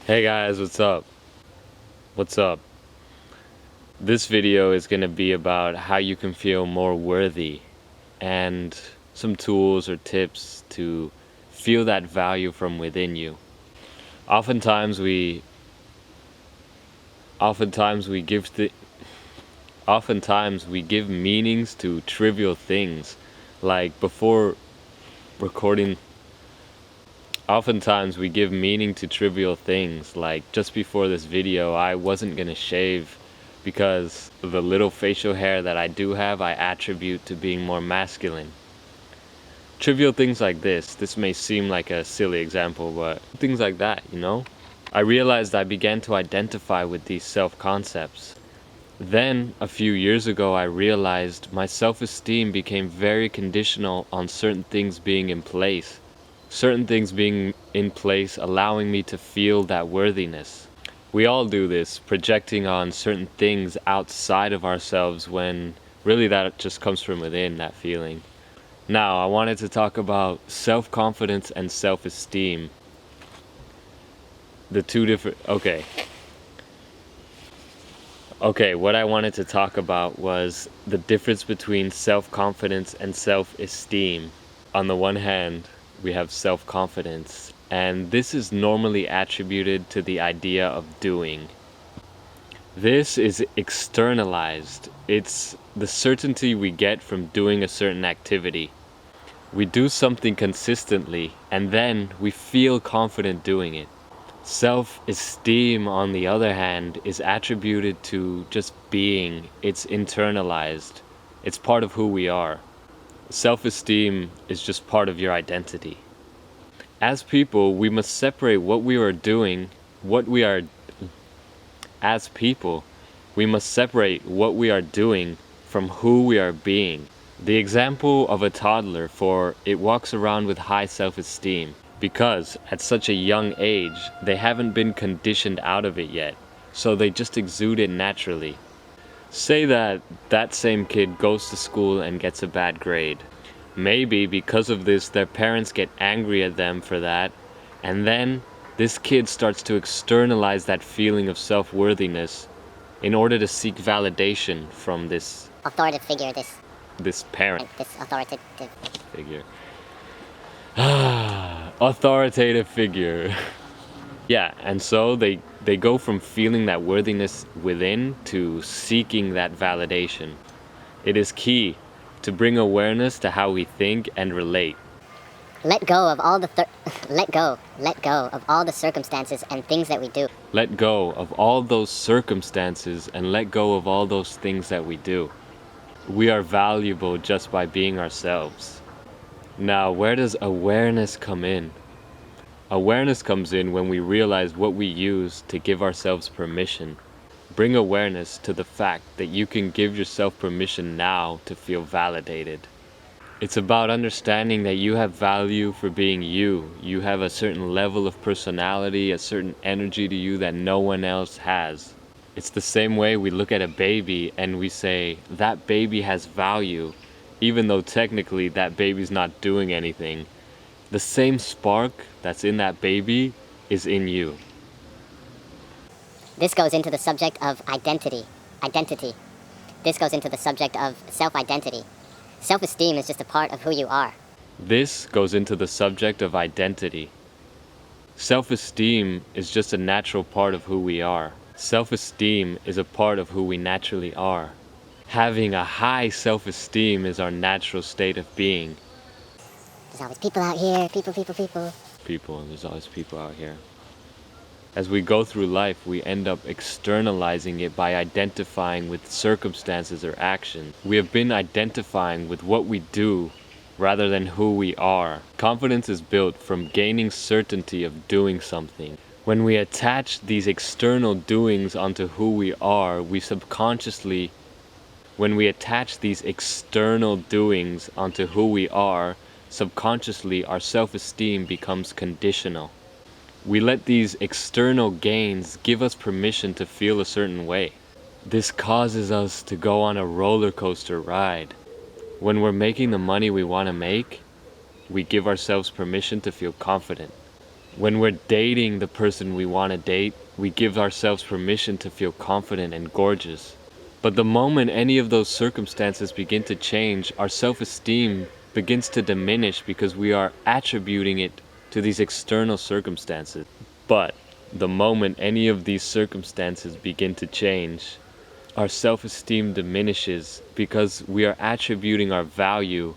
Hey guys, what's up? What's up? This video is going to be about how you can feel more worthy and some tools or tips to feel that value from within you. Oftentimes we give meanings to trivial things, like before recording. Oftentimes we give meaning to trivial things, like just before this video I wasn't gonna shave because the little facial hair that I do have I attribute to being more masculine. Trivial things like this may seem like a silly example, but things like that, I realized I began to identify with these self-concepts. Then, a few years ago, I realized my self-esteem became very conditional on certain things being in place. Certain things being in place allowing me to feel that worthiness. We all do this, projecting on certain things outside of ourselves when really that just comes from within, that feeling. Now, I wanted to talk about self-confidence and self-esteem. The two different... Okay, what I wanted to talk about was the difference between self-confidence and self-esteem. On the one hand, we have self-confidence, and this is normally attributed to the idea of doing. This is externalized. It's the certainty we get from doing a certain activity. We do something consistently, and then we feel confident doing it. Self-esteem, on the other hand, is attributed to just being. It's internalized. It's part of who we are. Self-esteem is just part of your identity. As people, we must separate what we are doing, as people, we must separate what we are doing from who we are being. The example of a toddler, for it walks around with high self-esteem, because at such a young age, they haven't been conditioned out of it yet, so they just exude it naturally. Say that same kid goes to school and gets a bad grade. Maybe because of this, their parents get angry at them for that, and then this kid starts to externalize that feeling of self-worthiness in order to seek validation from this authoritative figure, this parent. This authoritative figure. Authoritative figure. Yeah, and so they go from feeling that worthiness within to seeking that validation. It is key to bring awareness to how we think and relate. Let go of all the let go of all the circumstances and things that we do. Let go of all those circumstances and let go of all those things that we do. We are valuable just by being ourselves. Now, where does awareness come in? Awareness comes in when we realize what we use to give ourselves permission. Bring awareness to the fact that you can give yourself permission now to feel validated. It's about understanding that you have value for being you. You have a certain level of personality, a certain energy to you that no one else has. It's the same way we look at a baby and we say, that baby has value, even though technically that baby's not doing anything. The same spark that's in that baby is in you. This goes into the subject of identity. This goes into the subject of self-identity. Self-esteem is just a part of who you are. This goes into the subject of identity. Self-esteem is just a natural part of who we are. Self-esteem is a part of who we naturally are. Having a high self-esteem is our natural state of being. There's always people out here, There's always people out here. As we go through life, we end up externalizing it by identifying with circumstances or actions. We have been identifying with what we do rather than who we are. Confidence is built from gaining certainty of doing something. When we attach these external doings onto who we are, subconsciously our self-esteem becomes conditional. We let these external gains give us permission to feel a certain way. This causes us to go on a roller coaster ride. When we're making the money we want to make, we give ourselves permission to feel confident. When we're dating the person we want to date, we give ourselves permission to feel confident and gorgeous. But the moment any of those circumstances begin to change, our self-esteem begins to diminish because we are attributing it to these external circumstances. But the moment any of these circumstances begin to change, our self-esteem diminishes because we are attributing our value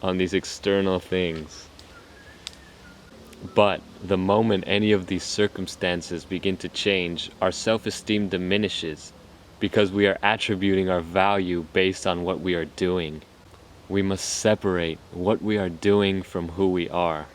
on these external things. But the moment any of these circumstances begin to change, our self-esteem diminishes because we are attributing our value based on what we are doing. We must separate what we are doing from who we are.